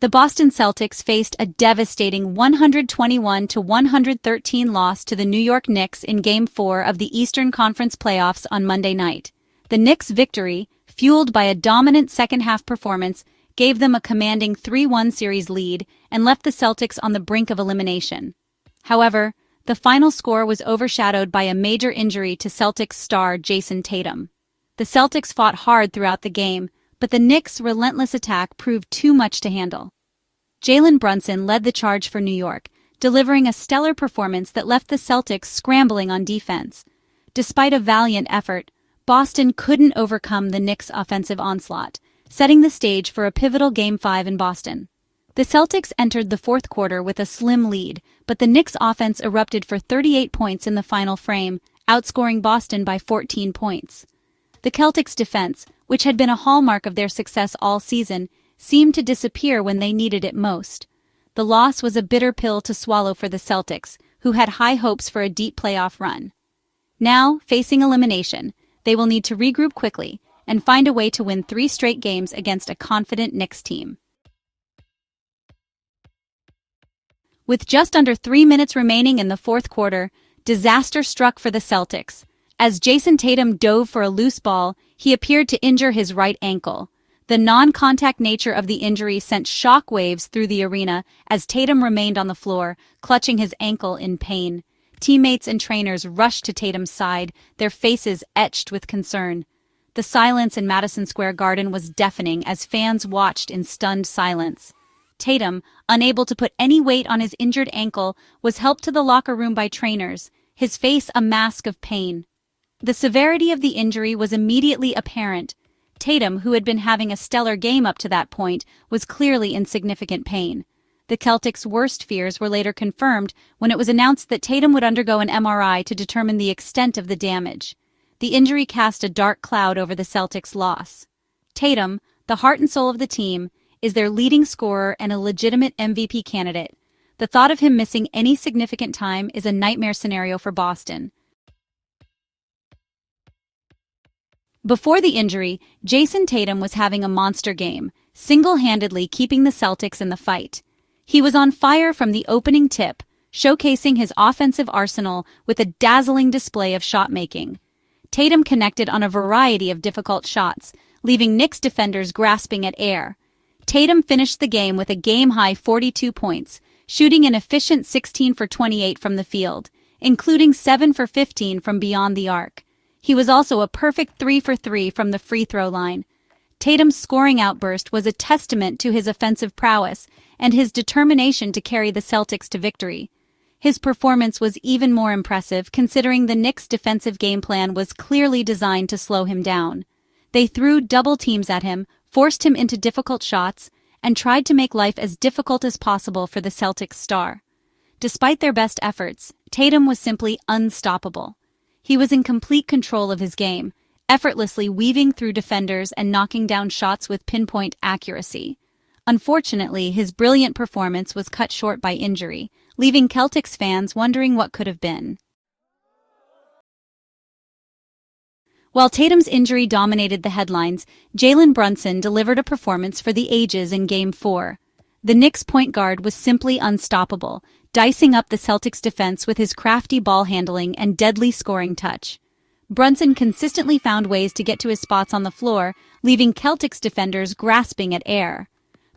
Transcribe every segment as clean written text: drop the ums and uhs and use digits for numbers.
The Boston Celtics faced a devastating 121-113 loss to the New York Knicks in Game 4 of the Eastern Conference Playoffs on Monday night. The Knicks' victory, fueled by a dominant second-half performance, gave them a commanding 3-1 series lead and left the Celtics on the brink of elimination. However, the final score was overshadowed by a major injury to Celtics star Jayson Tatum. The Celtics fought hard throughout the game, but the Knicks' relentless attack proved too much to handle. Jalen Brunson led the charge for New York, delivering a stellar performance that left the Celtics scrambling on defense. Despite a valiant effort, Boston couldn't overcome the Knicks' offensive onslaught, setting the stage for a pivotal Game 5 in Boston. The Celtics entered the fourth quarter with a slim lead, but the Knicks' offense erupted for 38 points in the final frame, outscoring Boston by 14 points. The Celtics' defense, which had been a hallmark of their success all season, seemed to disappear when they needed it most. The loss was a bitter pill to swallow for the Celtics, who had high hopes for a deep playoff run. Now, facing elimination, they will need to regroup quickly and find a way to win 3 straight games against a confident Knicks team. With just under 3 minutes remaining in the fourth quarter, disaster struck for the Celtics. As Jayson Tatum dove for a loose ball, he appeared to injure his right ankle. The non-contact nature of the injury sent shockwaves through the arena as Tatum remained on the floor, clutching his ankle in pain. Teammates and trainers rushed to Tatum's side, their faces etched with concern. The silence in Madison Square Garden was deafening as fans watched in stunned silence. Tatum, unable to put any weight on his injured ankle, was helped to the locker room by trainers, his face a mask of pain. The severity of the injury was immediately apparent. Tatum, who had been having a stellar game up to that point, was clearly in significant pain. The Celtics' worst fears were later confirmed when it was announced that Tatum would undergo an MRI to determine the extent of the damage. The injury cast a dark cloud over the Celtics' loss. Tatum, the heart and soul of the team, is their leading scorer and a legitimate MVP candidate. The thought of him missing any significant time is a nightmare scenario for Boston. Before the injury, Jayson Tatum was having a monster game, single-handedly keeping the Celtics in the fight. He was on fire from the opening tip, showcasing his offensive arsenal with a dazzling display of shot-making. Tatum connected on a variety of difficult shots, leaving Knicks defenders grasping at air. Tatum finished the game with a game-high 42 points, shooting an efficient 16 for 28 from the field, including 7 for 15 from beyond the arc. He was also a perfect 3 for 3 from the free throw line. Tatum's scoring outburst was a testament to his offensive prowess and his determination to carry the Celtics to victory. His performance was even more impressive considering the Knicks' defensive game plan was clearly designed to slow him down. They threw double teams at him, forced him into difficult shots, and tried to make life as difficult as possible for the Celtics star. Despite their best efforts, Tatum was simply unstoppable. He was in complete control of his game, effortlessly weaving through defenders and knocking down shots with pinpoint accuracy. Unfortunately, his brilliant performance was cut short by injury, leaving Celtics fans wondering what could have been. While Tatum's injury dominated the headlines, Jalen Brunson delivered a performance for the ages in Game 4. The Knicks point guard was simply unstoppable, dicing up the Celtics defense with his crafty ball handling and deadly scoring touch. Brunson consistently found ways to get to his spots on the floor, leaving Celtics defenders grasping at air.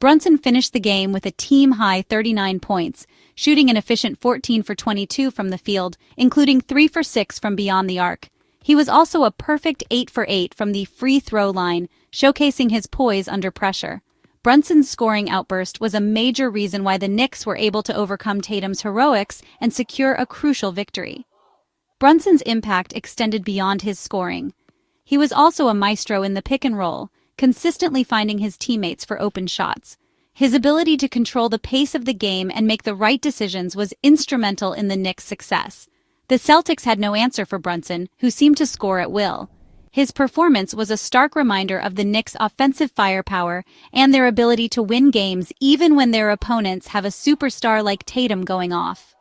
Brunson finished the game with a team-high 39 points, shooting an efficient 14 for 22 from the field, including 3 for 6 from beyond the arc. He was also a perfect 8 for 8 from the free throw line, showcasing his poise under pressure. Brunson's scoring outburst was a major reason why the Knicks were able to overcome Tatum's heroics and secure a crucial victory. Brunson's impact extended beyond his scoring. He was also a maestro in the pick and roll, consistently finding his teammates for open shots. His ability to control the pace of the game and make the right decisions was instrumental in the Knicks' success. The Celtics had no answer for Brunson, who seemed to score at will. His performance was a stark reminder of the Knicks' offensive firepower and their ability to win games even when their opponents have a superstar like Tatum going off.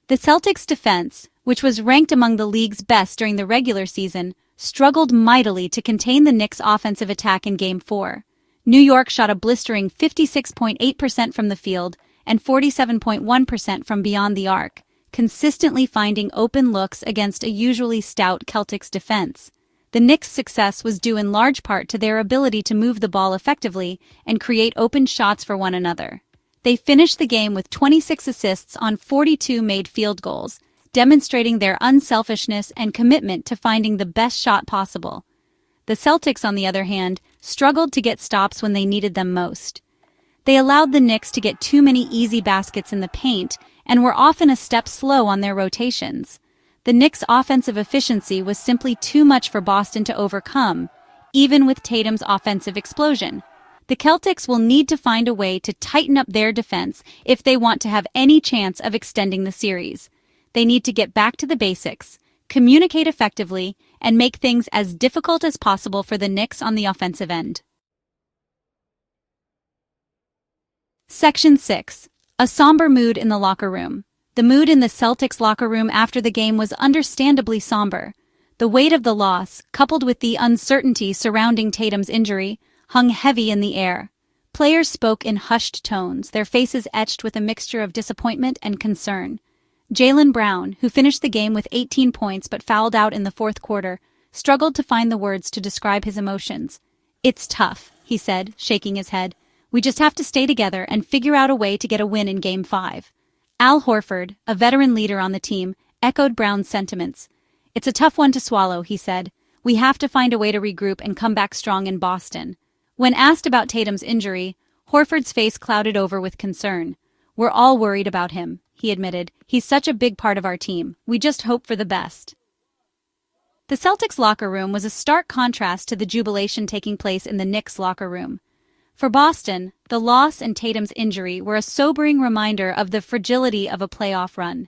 The Celtics' defense, which was ranked among the league's best during the regular season, struggled mightily to contain the Knicks' offensive attack in Game 4. New York shot a blistering 56.8% from the field and 47.1% from beyond the arc, consistently finding open looks against a usually stout Celtics defense. The Knicks' success was due in large part to their ability to move the ball effectively and create open shots for one another. They finished the game with 26 assists on 42 made field goals, demonstrating their unselfishness and commitment to finding the best shot possible. The Celtics, on the other hand, struggled to get stops when they needed them most. They allowed the Knicks to get too many easy baskets in the paint and were often a step slow on their rotations. The Knicks' offensive efficiency was simply too much for Boston to overcome, even with Tatum's offensive explosion. The Celtics will need to find a way to tighten up their defense if they want to have any chance of extending the series. They need to get back to the basics, communicate effectively, and make things as difficult as possible for the Knicks on the offensive end. Section 6. A somber mood in the locker room. The mood in the Celtics locker room after the game was understandably somber. The weight of the loss, coupled with the uncertainty surrounding Tatum's injury, hung heavy in the air. Players spoke in hushed tones, their faces etched with a mixture of disappointment and concern. Jalenbrown, who finished the game with 18 points but fouled out in the fourth quarter, struggled to find the words to describe his emotions. "It's tough," he said, shaking his head. "We just have to stay together and figure out a way to get a win in Game 5. Al Horford, a veteran leader on the team, echoed Brown's sentiments. "It's a tough one to swallow," he said. "We have to find a way to regroup and come back strong in Boston." When asked about Tatum's injury, Horford's face clouded over with concern. "We're all worried about him," he admitted. "He's such a big part of our team. We just hope for the best." The Celtics locker room was a stark contrast to the jubilation taking place in the Knicks locker room. For Boston, the loss and Tatum's injury were a sobering reminder of the fragility of a playoff run.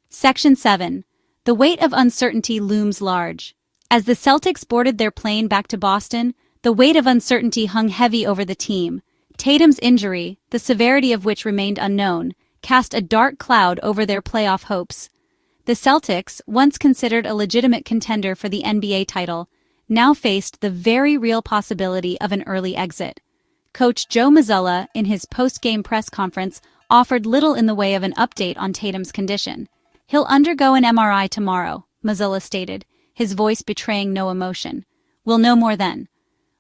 Section 7. The weight of uncertainty looms large. As the Celtics boarded their plane back to Boston, the weight of uncertainty hung heavy over the team. Tatum's injury, the severity of which remained unknown, cast a dark cloud over their playoff hopes. The Celtics, once considered a legitimate contender for the NBA title, now faced the very real possibility of an early exit. Coach Joe Mazzulla, in his post-game press conference, offered little in the way of an update on Tatum's condition. "He'll undergo an MRI tomorrow," Mazzulla stated, his voice betraying no emotion. "We'll know more then."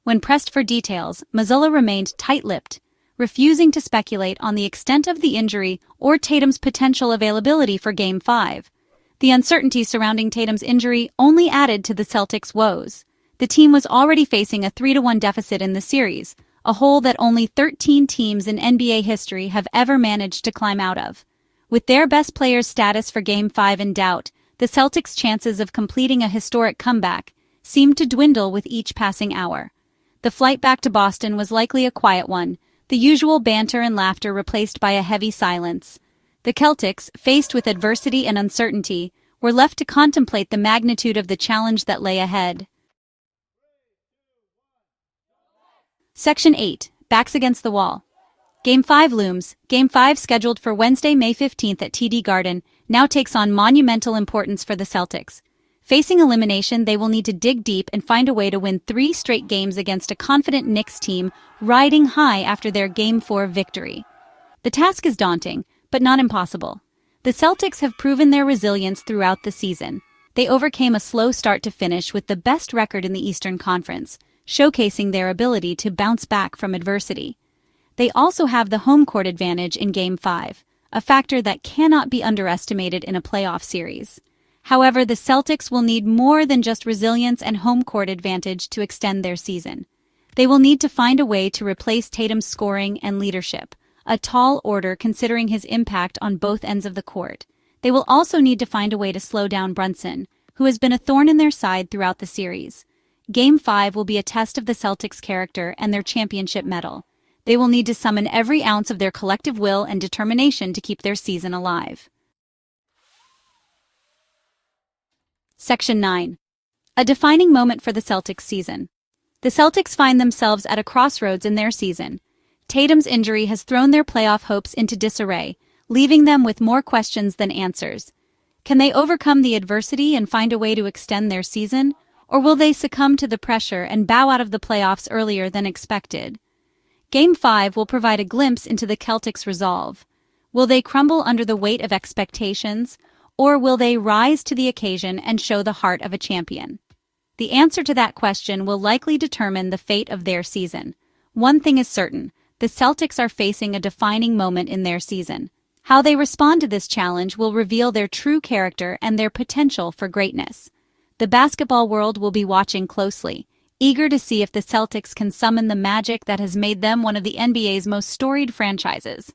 When pressed for details, Mazzulla remained tight-lipped, refusing to speculate on the extent of the injury or Tatum's potential availability for Game 5. The uncertainty surrounding Tatum's injury only added to the Celtics' woes. The team was already facing a 3-1 deficit in the series, a hole that only 13 teams in NBA history have ever managed to climb out of. With their best player's status for Game 5 in doubt, the Celtics' chances of completing a historic comeback seemed to dwindle with each passing hour. The flight back to Boston was likely a quiet one, the usual banter and laughter replaced by a heavy silence. The Celtics, faced with adversity and uncertainty, were left to contemplate the magnitude of the challenge that lay ahead. Section 8. Backs against the wall. Game 5 looms. Game 5, scheduled for Wednesday, May 15th at TD Garden, now takes on monumental importance for the Celtics. Facing elimination, they will need to dig deep and find a way to win 3 straight games against a confident Knicks team riding high after their Game 4 victory. The task is daunting, but not impossible. The Celtics have proven their resilience throughout the season. They overcame a slow start to finish with the best record in the Eastern Conference, showcasing their ability to bounce back from adversity. They also have the home court advantage in Game 5, a factor that cannot be underestimated in a playoff series. However, the Celtics will need more than just resilience and home court advantage to extend their season. They will need to find a way to replace Tatum's scoring and leadership, a tall order considering his impact on both ends of the court. They will also need to find a way to slow down Brunson, who has been a thorn in their side throughout the series. Game 5 will be a test of the Celtics' character and their championship mettle. They will need to summon every ounce of their collective will and determination to keep their season alive. Section 9. A defining moment for the Celtics season. The Celtics find themselves at a crossroads in their season. Tatum's injury has thrown their playoff hopes into disarray, leaving them with more questions than answers. Can they overcome the adversity and find a way to extend their season? Or will they succumb to the pressure and bow out of the playoffs earlier than expected? Game 5 will provide a glimpse into the Celtics' resolve. Will they crumble under the weight of expectations, or will they rise to the occasion and show the heart of a champion? The answer to that question will likely determine the fate of their season. One thing is certain, the Celtics are facing a defining moment in their season. How they respond to this challenge will reveal their true character and their potential for greatness. The basketball world will be watching closely, eager to see if the Celtics can summon the magic that has made them one of the NBA's most storied franchises.